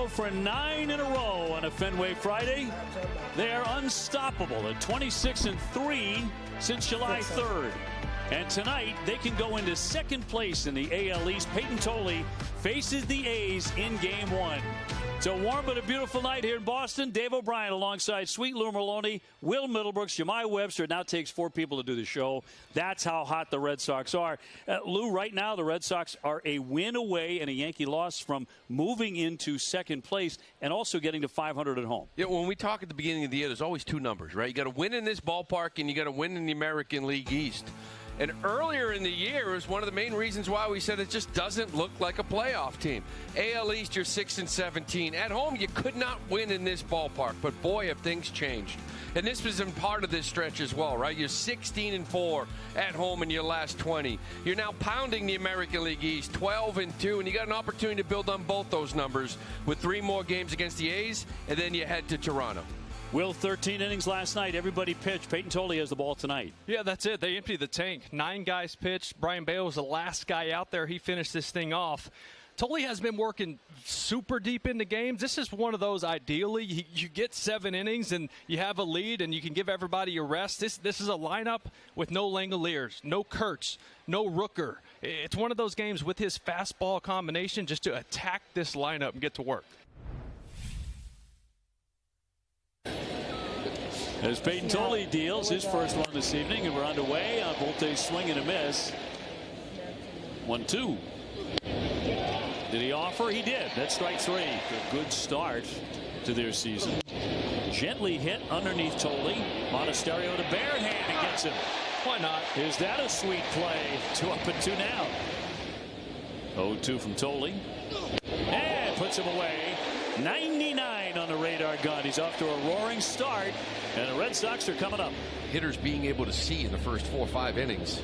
go for 9 in a row on a Fenway Friday. They are unstoppable at 26-3 since July 3rd. And tonight, they can go into second place in the AL East. Peyton Tolley faces the A's in Game 1. It's a warm but a beautiful night here in Boston. Dave O'Brien alongside Sweet Lou Maloney, Will Middlebrooks, Jemai Webster. It now takes 4 people to do the show. That's how hot the Red Sox are. Lou, right now the Red Sox are a win away and a Yankee loss from moving into second place and also getting to 500 at home. Yeah, when we talk at the beginning of the year, there's always 2 numbers, right? You got to win in this ballpark and you got to win in the American League East. And earlier in the year was one of the main reasons why we said it just doesn't look like a playoff team. AL East, you're 6-17. At home, you could not win in this ballpark. But boy, have things changed. And this was in part of this stretch as well, right? You're 16-4 at home in your last 20. You're now pounding the American League East, 12-2, and you got an opportunity to build on both those numbers with 3 more games against the A's, and then you head to Toronto. Will, 13 innings last night. Everybody pitched. Peyton Tolley has the ball tonight. Yeah, that's it. They emptied the tank. 9 guys pitched. Brian Bale was the last guy out there. He finished this thing off. Tolley has been working super deep into games. This is one of those, ideally, you get 7 innings and you have a lead and you can give everybody a rest. This is a lineup with no Langoliers, no Kurtz, no Rooker. It's one of those games with his fastball combination just to attack this lineup and get to work. As Peyton Tolley deals his first one this evening, and we're underway on Volte's swing and a miss. 1-2. Did he offer? He did. That's strike 3. A good start to their season. Gently hit underneath Tolley. Monasterio to bare hand and gets him. Why not? Is that a sweet play? 2-2 now. 0-2 from Tolley. And puts him away. 99 on the radar gun. He's off to a roaring start, and the Red Sox are coming up. Hitters being able to see in the first 4 or 5 innings.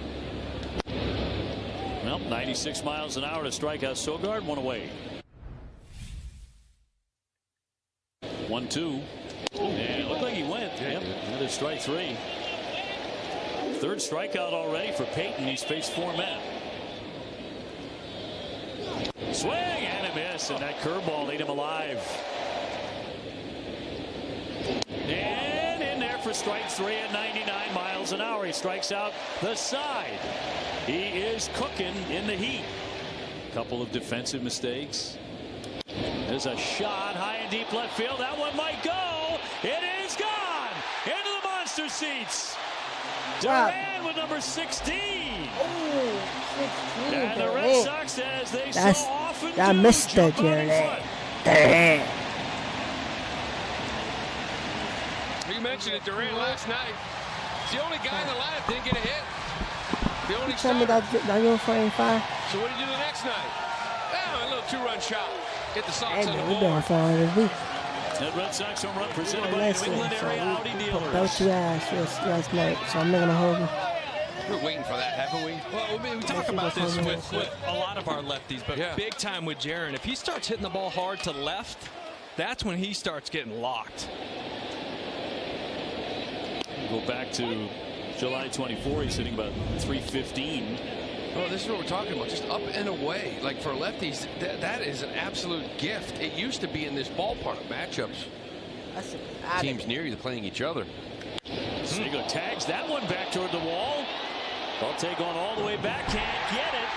Well, 96 miles an hour to strike out Sogard. 1 away. 1-2. And it looked like he went. Yep. Another strike 3. 3rd strikeout already for Peyton. He's faced 4 men. Swing and a miss, and that curveball ate him alive. And in there for strike 3 at 99 miles an hour. He strikes out the side. He is cooking in the heat. Couple of defensive mistakes. There's a shot high and deep left field. That one might go. It is gone into the monster seats. Duran with number 16. And the Red Sox, as they so often do, Mr. Duran. You mentioned it, Duran last night. He's the only guy in the lineup that didn't get a hit. The only Tell me that you're flying fire. So what do you do the next night? Oh, a little 2-run shot. Get the Sox Hey, on the we've board. been flying this week. That Red Sox home run presented by New England area Audi dealers. About 2 hours last night, so I'm not going to hold you. We're waiting for that, haven't we? Well, we talk about this with a lot of our lefties, but big time with Jaron. If he starts hitting the ball hard to left, that's when he starts getting locked. Go back to July 24. He's hitting about 315. Well, this is what we're talking about, just up and away. Like for lefties, that is an absolute gift. It used to be in this ballpark matchups. Teams near you playing each other. Siegler tags that one back toward the wall. Volte going all the way back, can't get it.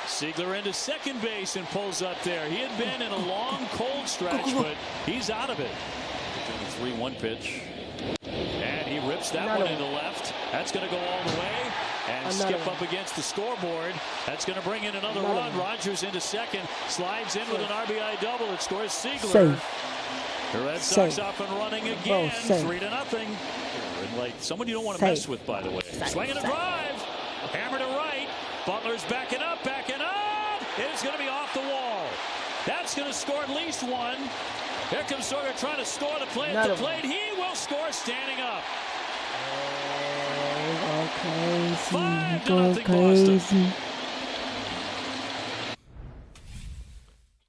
Siegler into second base and pulls up there. He had been in a long, cold stretch, but he's out of it. 3-1 pitch. And he rips that one into left. That's going to go all the way and skip up against the scoreboard. That's going to bring in another run. Rogers into second, slides in with an RBI double. It scores Siegler. The Red Sox up and running again, 3-0. And like someone you don't want to mess with, by the way. Swing and a drive. Hammer to right. Butler's backing up, It is going to be off the wall. That's going to score at least 1. Here comes Sawyer trying to score the play at the plate. He will score standing up. Go crazy.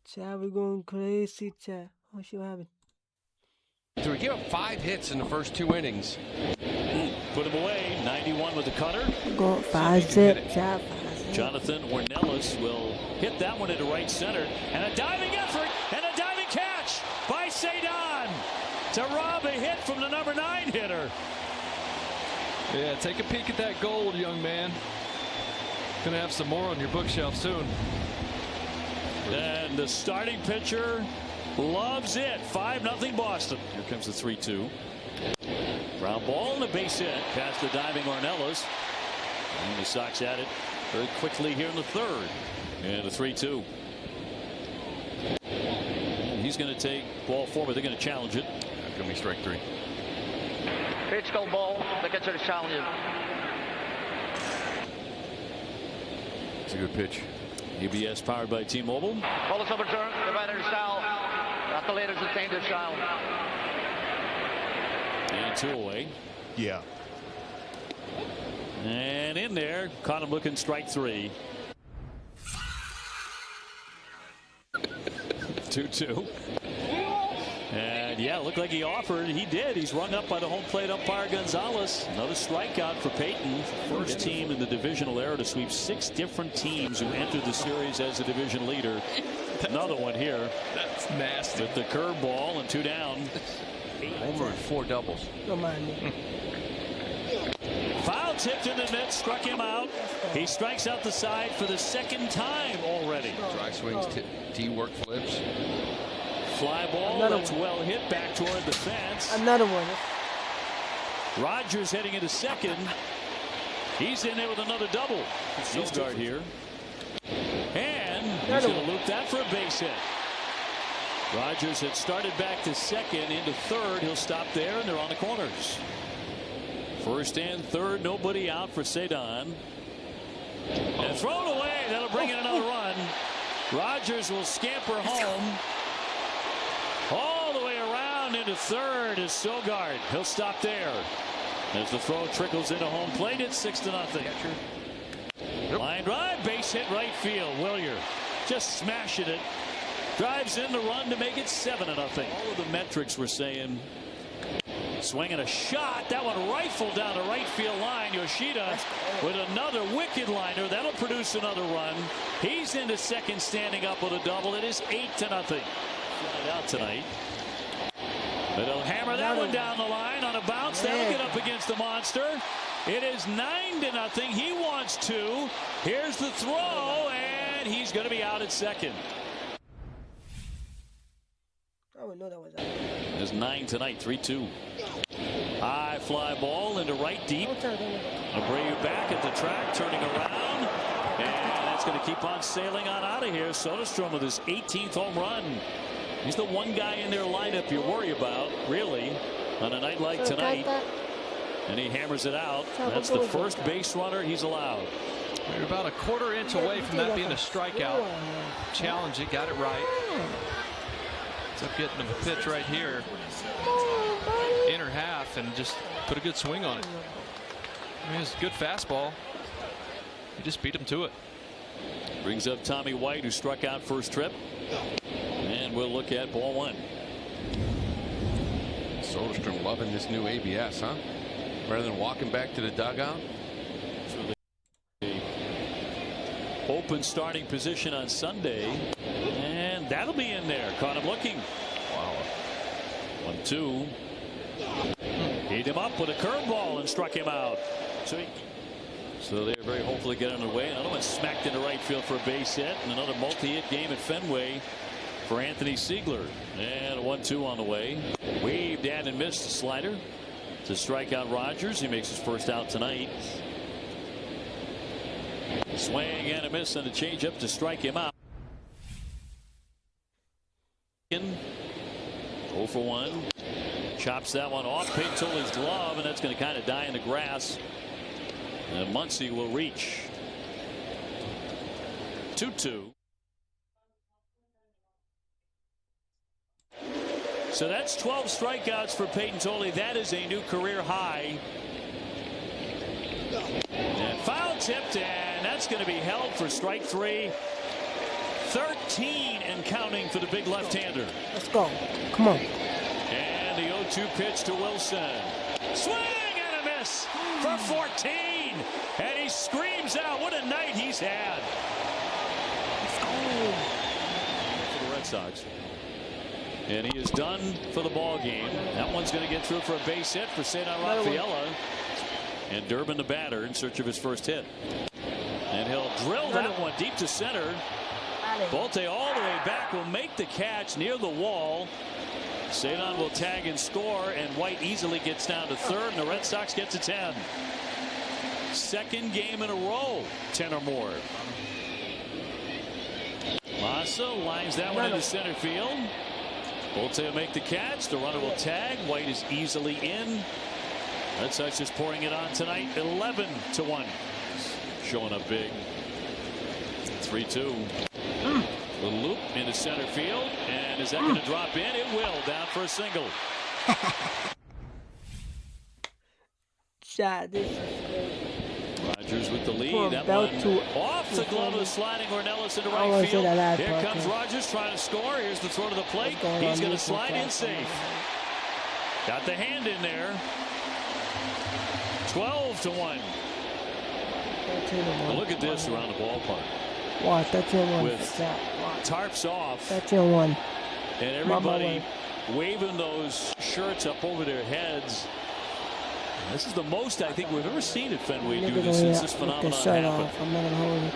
Child, we're going crazy, child. Oh, shit, what happened? So we give up 5 hits in the first 2 innings. Put him away. 91 with the cutter. Go 5-zip, child. Jonathan Ornelas will hit that one into right center. And a diving effort. And a catch by Cedon to rob a hit from the number 9 hitter. Yeah, take a peek at that gold, young man. Gonna have some more on your bookshelf soon. And the starting pitcher loves it. 5-0 Boston. Here comes the 3-2. Ground ball and a base hit past the diving Ornelas. And the Sox had it very quickly here in the third. And the 3-2. He's going to take ball 4, but they're going to challenge it. That's going to be strike 3. Pitch called ball. They consider challenge it. It's a good pitch. ABS powered by T-Mobile. Ball is overturned. The batter foul. After later sustained a foul. And 2 away. Yeah. And in there, caught him looking, strike 3. 2-2. And yeah, it looked like he offered. He did. He's rung up by the home plate umpire Gonzalez. Another strikeout for Peyton. First team in the divisional era to sweep 6 different teams who entered the series as a division leader. Another one here. That's nasty. With the curveball and 2 down. Homer and 4 doubles. Don't mind me. Foul tipped in the net, struck him out. He strikes out the side for the 2nd time already. Dry swings, T-work flips. Fly ball that's well hit back toward the fence. Another one. Rogers heading into second. He's in there with another double. He'll start here. And he's going to loop that for a base hit. Rogers had started back to second, into third. He'll stop there, and they're on the corners. First and third, nobody out for Cedon. And thrown away. That'll bring in another run. Rogers will scamper home. All the way around into third is Sogard. He'll stop there. As the throw trickles into home plate, it's 6-0. Line drive, base hit right field. Willier just smashing it. Drives in the run to make it 7-0. All of the metrics were saying swinging a shot. That one rifled down the right field line. Yoshida with another wicked liner. That'll produce another run. He's into second, standing up with a double. It is 8-0. Out tonight. But they'll hammer that one down the line on a bounce. That'll get up against the monster. It is 9-0. He wants 2. Here's the throw, and he's going to be out at second. I would know that was out. There's 9 tonight. 3-2. High fly ball into right deep. Abreu back at the track, turning around, and that's going to keep on sailing on out of here. Soderstrom with his 18th home run. He's the one guy in their lineup you worry about, really, on a night like tonight. And he hammers it out. That's the first base runner he's allowed. We're about a quarter inch away from that being a strikeout. Challenge it, got it right. Ends up getting a pitch right here. Inner half, and just put a good swing on it. I mean, it's a good fastball. He just beat him to it. Brings up Tommy White, who struck out first trip. And we'll look at ball 1. Soderstrom loving this new ABS, huh? Rather than walking back to the dugout. So the open starting position on Sunday. And that'll be in there. Caught him looking. Wow. 1-2. Beat him up with a curveball and struck him out. So they're very hopeful to get underway. Another one smacked into right field for a base hit. And another multi-hit game at Fenway for Anthony Siegler. And a 1-2 on the way. Waved at and missed the slider to strike out Rogers. He makes his first out tonight. Swing and a miss and a changeup to strike him out. 0 for 1. Chops that one off Peyton Toley's glove, and that's going to kind of die in the grass. And Muncy will reach. 2-2. So that's 12 strikeouts for Peyton Toley. That is a new career high. And foul tipped, and that's going to be held for strike 3. 13 and counting for the big left-hander. Let's go. Come on. And the 0-2 pitch to Wilson. Swing and a miss for 14. And he screams out, what a night he's had. For the Red Sox. And he is done for the ball game. That one's going to get through for a base hit for St. Rafaela. And Durbin, the batter, in search of his first hit. And he'll drill that one deep to center. Bolte all the way back will make the catch near the wall. Cedon will tag and score, and White easily gets down to third, and the Red Sox get to 10. Second game in a row, 10 or more. Massa lines that one into center field. Bolte will make the catch. The runner will tag. White is easily in. Red Sox just pouring it on tonight, 11-1. Showing up big. 3-2. The loop into center field, and is that going to drop in? It will. Down for a single. Shot, this is great. Rogers with the lead. Poor That belt one to off the glove of sliding Ornelas into I right wanna say field. that last Here part, comes too. Rogers trying to score. Here's the throw to the plate. What's going on He's going to here? slide in safe. Got the hand in there. 12-1. Well, look at this around the ballpark. Wow, 13-1. With tarps off 13-1. and everybody waving those shirts up over their heads. This is the most I think we've ever seen at Fenway do this since this phenomenon happened. I'm not gonna hold it.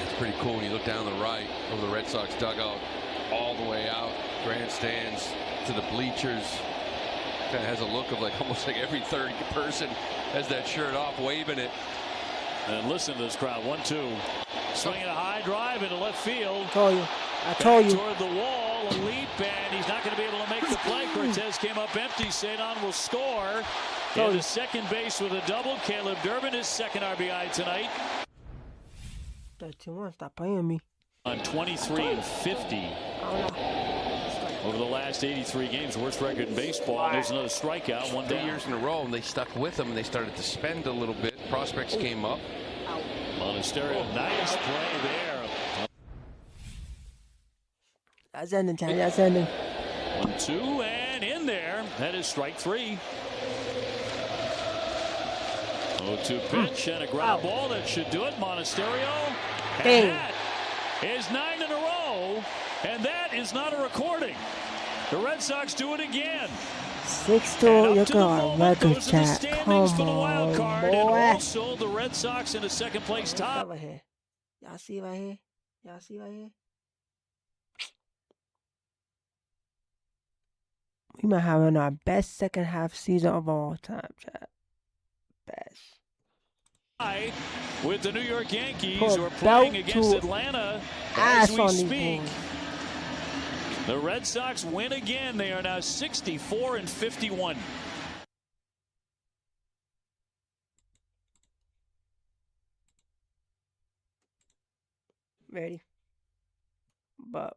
It's pretty cool when you look down the right over the Red Sox dugout, all the way out, grandstands to the bleachers. Kind of has a look of like almost like every third person has that shirt off, waving it. And listen to this crowd. 1-2. Swinging a high drive into left field. I told you. Toward the wall, a leap, and he's not going to be able to make the play. Cortez came up empty. Cedon will score. Into second base with a double. Caleb Durbin, his second RBI tonight. 13-1. Stop playing me. On 23-50 over the last 83 games, worst record in baseball. And there's another strikeout. 1 2 down. years in a row, and they stuck with them, and they started to spend a little bit. Prospects came up. Monasterio, nice play there. That's ending time. That's ending. 1-2 and in there. That is strike 3. 0-2 pitch and a ground ball that should do it. Monasterio. And that is 9 in a row. And that is not a recording. The Red Sox do it again. 6-2. Look at our record Those are the chat. standings Come for the wild on, card. boy. And also the Red Sox in a second place top. Right here. Y'all see right here? Y'all see right here? We might have our best second half season of all time, chat. Best. With the New York Yankees, Put who are playing belt against to Atlanta ass as we on these speak. boys. The Red Sox win again. They are now 64-51. Ready? But